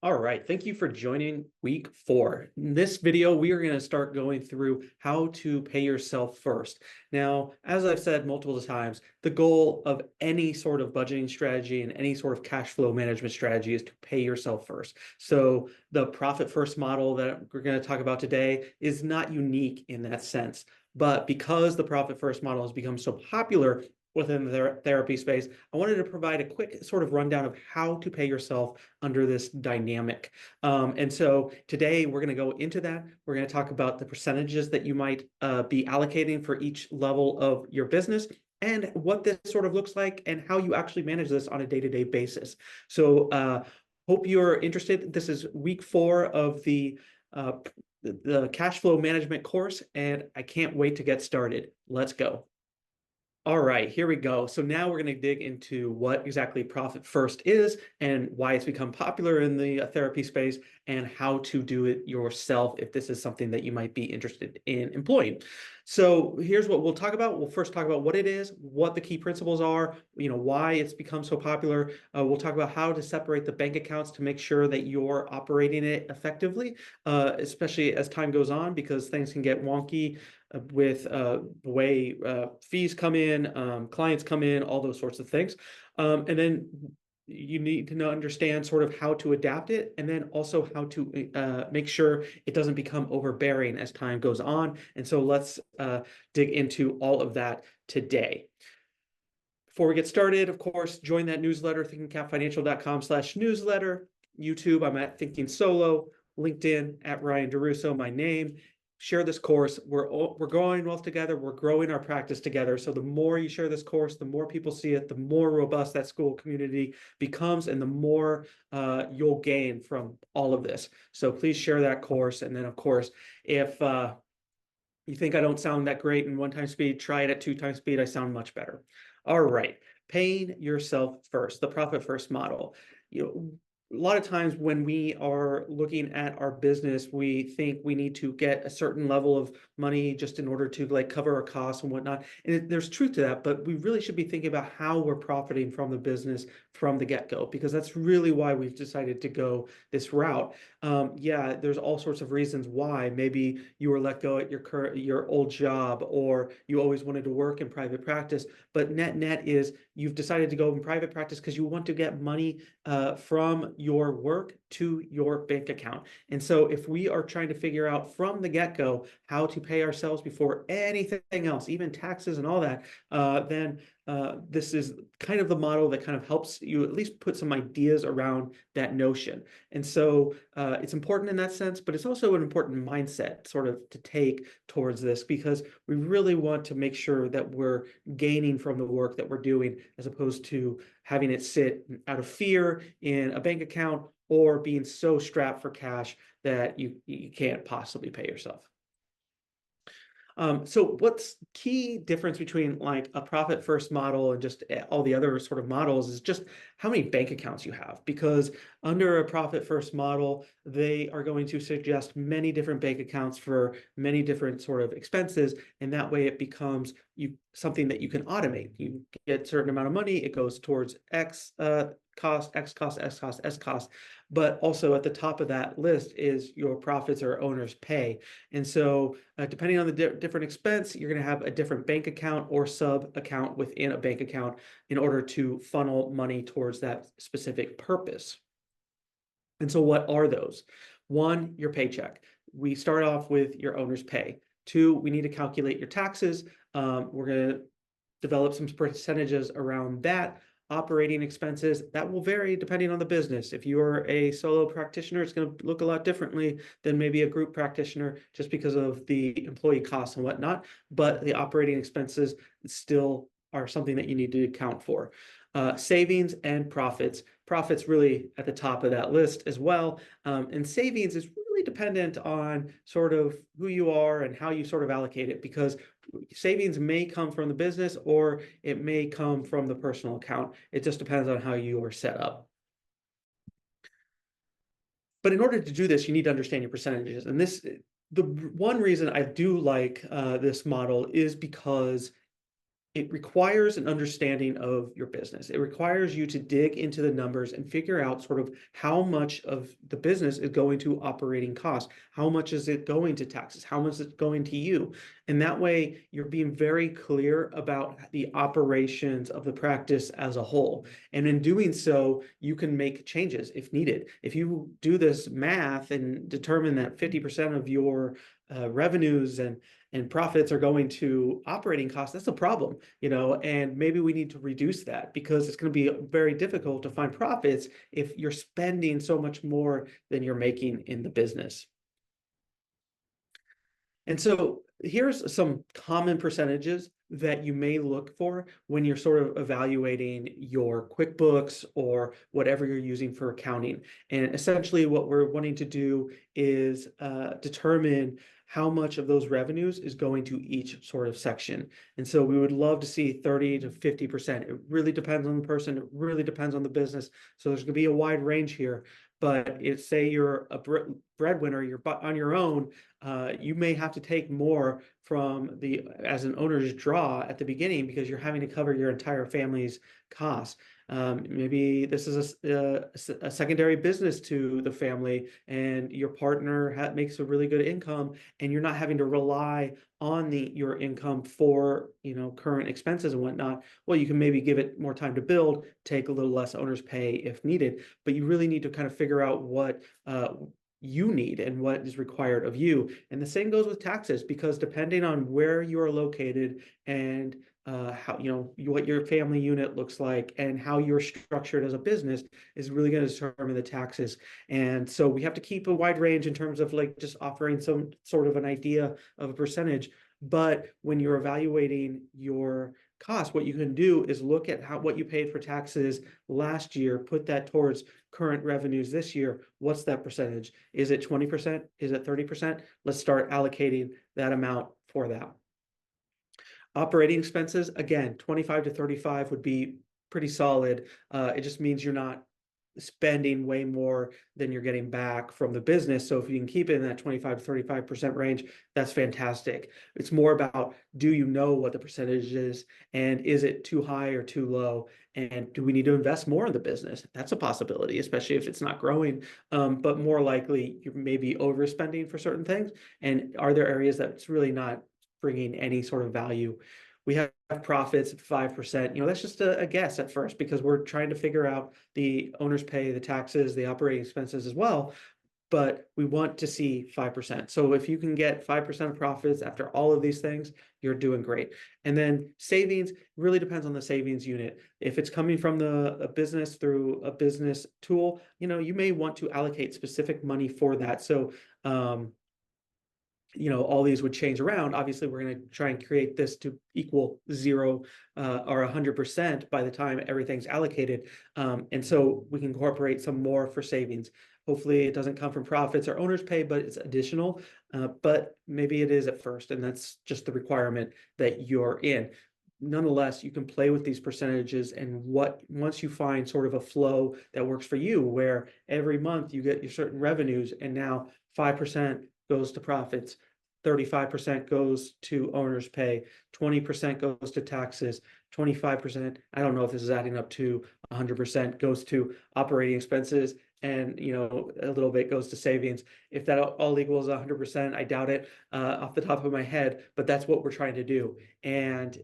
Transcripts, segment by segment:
All right, thank you for joining week 4. In this video, we are going to start going through how to pay yourself first. Now, as I've said multiple times, the goal of any sort of budgeting strategy and any sort of cash flow management strategy is to pay yourself first. So the profit first model that we're going to talk about today is not unique in that sense. But because the profit first model has become so popular within the therapy space, I wanted to provide a quick sort of rundown of how to pay yourself under this dynamic. And so today we're going to go into that. We're going to talk about the percentages that you might be allocating for each level of your business and what this sort of looks like and how you actually manage this on a day-to-day basis. So hope you're interested. This is week 4 of the cash flow management course, and I can't wait to get started. Let's go. All right, here we go. So now we're going to dig into what exactly Profit First is and why it's become popular in the therapy space and how to do it yourself if this is something that you might be interested in employing. So here's what we'll talk about. We'll first talk about what it is, what the key principles are, why it's become so popular. We'll talk about how to separate the bank accounts to make sure that you're operating it effectively, especially as time goes on, because things can get wonky with the way fees come in, clients come in, all those sorts of things. And then you need to understand sort of how to adapt it, and then also how to make sure it doesn't become overbearing as time goes on. And so let's dig into all of that today. Before we get started, of course, join that newsletter, thinkingcapfinancial.com/newsletter. YouTube, I'm at Thinking Solo. LinkedIn, at Ryan DeRusso, my name. Share this course. We're growing wealth together. We're growing our practice together. So the more you share this course, the more people see it, the more robust that school community becomes, and the more you'll gain from all of this. So please share that course. And then, of course, if you think I don't sound that great in 1 time speed, try it at 2 times speed. I sound much better. All right, paying yourself first, the profit first model. A lot of times when we are looking at our business, we think we need to get a certain level of money just in order to cover our costs and whatnot. And there's truth to that, but we really should be thinking about how we're profiting from the business from the get-go, because that's really why we've decided to go this route. Yeah, there's all sorts of reasons why. Maybe you were let go at your old job, or you always wanted to work in private practice, but net is you've decided to go in private practice because you want to get money from your work to your bank account. And so if we are trying to figure out from the get-go how to pay ourselves before anything else, even taxes and all that, then this is kind of the model that kind of helps you at least put some ideas around that notion. And so it's important in that sense, but it's also an important mindset sort of to take towards this, because we really want to make sure that we're gaining from the work that we're doing, as opposed to having it sit out of fear in a bank account or being so strapped for cash that you can't possibly pay yourself. So what's key difference between like a profit first model and just all the other sort of models is just how many bank accounts you have, because under a profit first model, they are going to suggest many different bank accounts for many different sort of expenses. And that way it becomes something that you can automate. You get a certain amount of money, it goes towards X cost, X cost, S cost, S cost. But also at the top of that list is your profits or owner's pay. And so depending on the different expense, you're going to have a different bank account or sub account within a bank account in order to funnel money towards that specific purpose. And so what are those? 1, your paycheck. We start off with your owner's pay. 2, we need to calculate your taxes. We're going to develop some percentages around that. Operating expenses, that will vary depending on the business. If you are a solo practitioner, it's going to look a lot differently than maybe a group practitioner, just because of the employee costs and whatnot. But the operating expenses still are something that you need to account for. Savings and profits. Profits really at the top of that list as well. And savings is really dependent on sort of who you are and how you sort of allocate it, because savings may come from the business or it may come from the personal account. It just depends on how you are set up. But in order to do this, you need to understand your percentages. And the one reason I do like this model is because it requires an understanding of your business. It requires you to dig into the numbers and figure out sort of how much of the business is going to operating costs, how much is it going to taxes, how much is it going to you. And that way you're being very clear about the operations of the practice as a whole. And in doing so, you can make changes if needed. If you do this math and determine that 50% of your revenues and profits are going to operating costs, that's a problem, and maybe we need to reduce that, because it's going to be very difficult to find profits if you're spending so much more than you're making in the business. And so here's some common percentages that you may look for when you're sort of evaluating your QuickBooks or whatever you're using for accounting. And essentially what we're wanting to do is determine how much of those revenues is going to each sort of section. And so we would love to see 30 to 50%. It really depends on the person. It really depends on the business. So there's going to be a wide range here. But if, say, you're a breadwinner, you're on your own, you may have to take more from as an owner's draw at the beginning, because you're having to cover your entire family's costs. Maybe this is a secondary business to the family, and your partner makes a really good income, and you're not having to rely on your income for current expenses and whatnot. Well, you can maybe give it more time to build, take a little less owner's pay if needed, but you really need to kind of figure out what you need and what is required of you. And the same goes with taxes, because depending on where you are located and how what your family unit looks like and how you're structured as a business is really going to determine the taxes. And so we have to keep a wide range in terms of like just offering some sort of an idea of a percentage. But when you're evaluating your cost, what you can do is look at what you paid for taxes last year, put that towards current revenues this year. What's that percentage? Is it 20%? Is it 30%? Let's start allocating that amount for that. Operating expenses, again, 25 to 35 would be pretty solid. It just means you're not spending way more than you're getting back from the business. So if you can keep it in that 25 to 35% range, that's fantastic. It's more about, do you know what the percentage is, and is it too high or too low? And do we need to invest more in the business? That's a possibility, especially if it's not growing. But more likely, you may be overspending for certain things. And are there areas that's really not bringing any sort of value? We have profits at 5%. That's just a guess at first, because we're trying to figure out the owner's pay, the taxes, the operating expenses as well. But we want to see 5%. So if you can get 5% of profits after all of these things, you're doing great. And then savings really depends on the savings unit. If it's coming from a business through a business tool, you may want to allocate specific money for that. So all these would change around. Obviously, we're going to try and create this to equal 0 or 100% by the time everything's allocated. And so we can incorporate some more for savings. Hopefully it doesn't come from profits or owner's pay, but it's additional. But maybe it is at first, and that's just the requirement that you're in. Nonetheless, you can play with these percentages, and once you find sort of a flow that works for you, where every month you get your certain revenues, and now 5% goes to profits, 35% goes to owner's pay, 20% goes to taxes, 25%, I don't know if this is adding up to 100%, goes to operating expenses, and a little bit goes to savings. If that all equals 100%, I doubt it off the top of my head, but that's what we're trying to do. And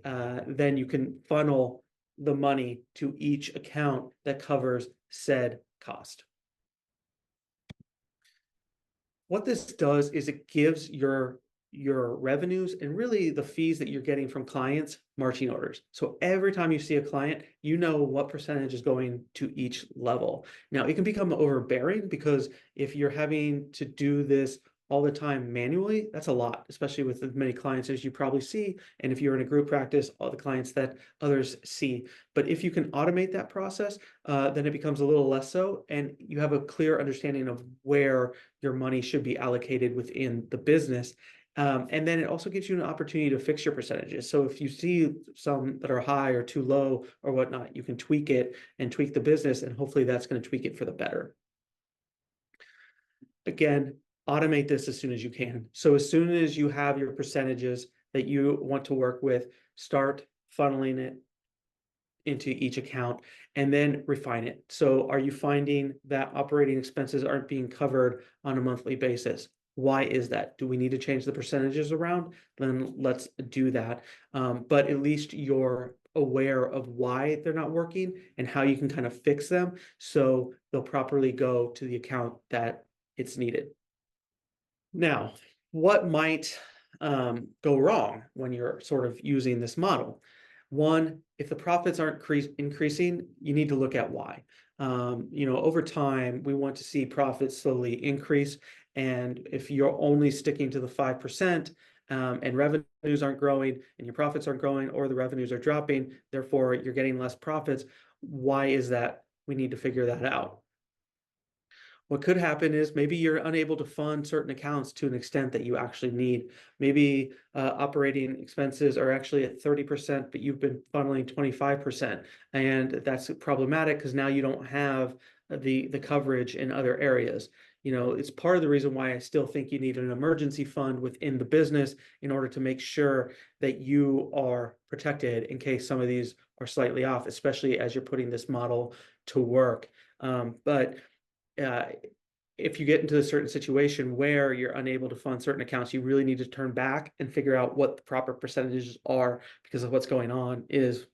then you can funnel the money to each account that covers said cost. What this does is it gives your revenues and really the fees that you're getting from clients marching orders. So every time you see a client, you know what percentage is going to each level. Now, it can become overbearing, because if you're having to do this all the time manually, that's a lot, especially with as many clients as you probably see. And if you're in a group practice, all the clients that others see. But if you can automate that process, then it becomes a little less so, and you have a clear understanding of where your money should be allocated within the business. And then it also gives you an opportunity to fix your percentages. So if you see some that are high or too low or whatnot, you can tweak it and tweak the business, and hopefully that's going to tweak it for the better. Again, automate this as soon as you can. So as soon as you have your percentages that you want to work with, start funneling it into each account, and then refine it. So are you finding that operating expenses aren't being covered on a monthly basis? Why is that? Do we need to change the percentages around? Then let's do that. But at least you're aware of why they're not working and how you can kind of fix them so they'll properly go to the account that it's needed. Now, what might go wrong when you're sort of using this model? One, if the profits aren't increasing, you need to look at why. Over time, we want to see profits slowly increase. And if you're only sticking to the 5%, and revenues aren't growing and your profits aren't growing, or the revenues are dropping, therefore you're getting less profits, why is that? We need to figure that out. What could happen is maybe you're unable to fund certain accounts to an extent that you actually need. Maybe operating expenses are actually at 30%, but you've been funneling 25%. And that's problematic because now you don't have the coverage in other areas. It's part of the reason why I still think you need an emergency fund within the business in order to make sure that you are protected in case some of these are slightly off, especially as you're putting this model to work. But if you get into a certain situation where you're unable to fund certain accounts, you really need to turn back and figure out what the proper percentages are, because of what's going on is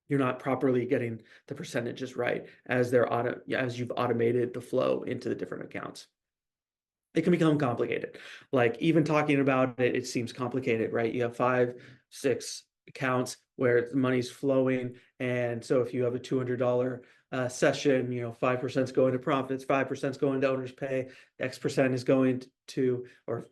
you're not properly getting the percentages right as you've automated the flow into the different accounts. It can become complicated. Like even talking about it, it seems complicated, right? You have 5, 6 accounts where the money's flowing. And so if you have a $200 session, 5% is going to profits, 5% is going to owner's pay, X percent is going to, or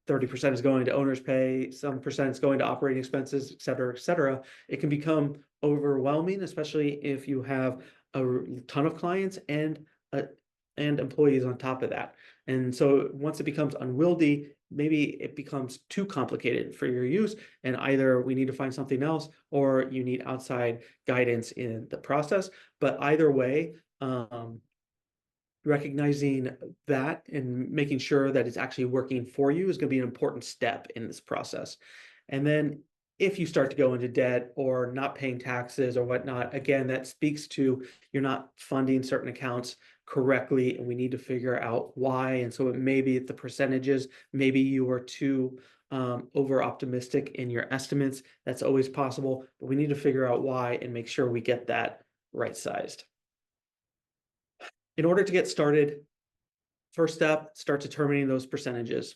30% is going to owner's pay, some percent is going to operating expenses, et cetera, et cetera. It can become overwhelming, especially if you have a ton of clients and employees on top of that. And so once it becomes unwieldy, maybe it becomes too complicated for your use, and either we need to find something else or you need outside guidance in the process. But either way, recognizing that and making sure that it's actually working for you is going to be an important step in this process. And then if you start to go into debt or not paying taxes or whatnot, again, that speaks to you're not funding certain accounts correctly, and we need to figure out why. And so it may be the percentages, maybe you are too over optimistic in your estimates. That's always possible, but we need to figure out why and make sure we get that right sized. In order to get started, first step, start determining those percentages.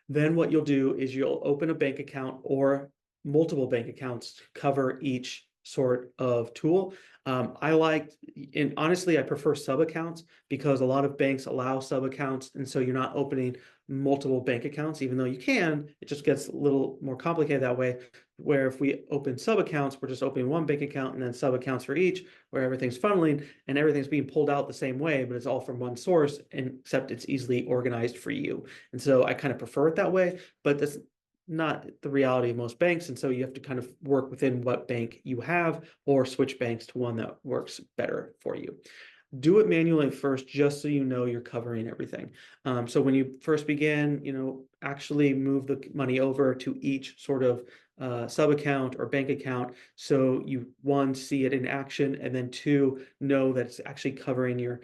Then what you'll do is you'll open a bank account or multiple bank accounts to cover each sort of tool. And honestly, I prefer sub accounts because a lot of banks allow sub accounts. And so you're not opening multiple bank accounts, even though you can, it just gets a little more complicated that way. Where if we open sub accounts, we're just opening one bank account and then sub accounts for each, where everything's funneling and everything's being pulled out the same way, but it's all from one source, and except it's easily organized for you. And so I kind of prefer it that way, but that's not the reality of most banks. And so you have to kind of work within what bank you have or switch banks to one that works better for you. Do it manually first, just so you know you're covering everything. So when you first begin, actually move the money over to each sort of sub account or bank account. So you, one, see it in action, and then two, know that it's actually covering your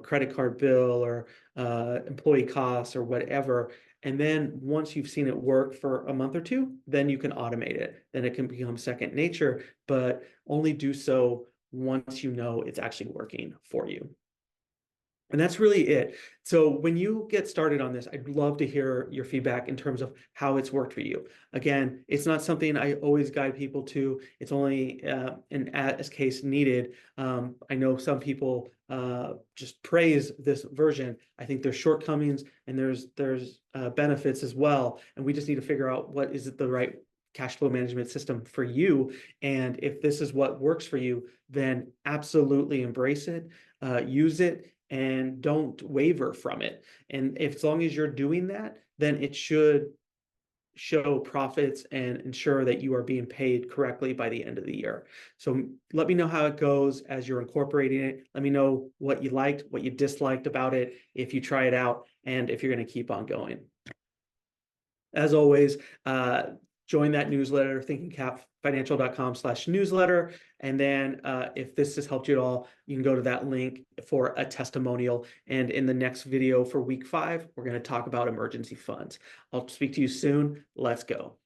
credit card bill or employee costs or whatever. And then once you've seen it work for a month or two, then you can automate it. Then it can become second nature, but only do so once you know it's actually working for you. And that's really it. So when you get started on this, I'd love to hear your feedback in terms of how it's worked for you. Again, it's not something I always guide people to. It's only an as case needed. I know some people just praise this version. I think there's shortcomings and there's benefits as well. And we just need to figure out what is the right cash flow management system for you. And if this is what works for you, then absolutely embrace it, use it, and don't waver from it. And if, as long as you're doing that, then it should show profits and ensure that you are being paid correctly by the end of the year. So let me know how it goes as you're incorporating it. Let me know what you liked, what you disliked about it, if you try it out, and if you're going to keep on going. As always, join that newsletter, thinkingcapfinancial.com/newsletter. And then if this has helped you at all, you can go to that link for a testimonial. And in the next video for week 5, we're going to talk about emergency funds. I'll speak to you soon. Let's go.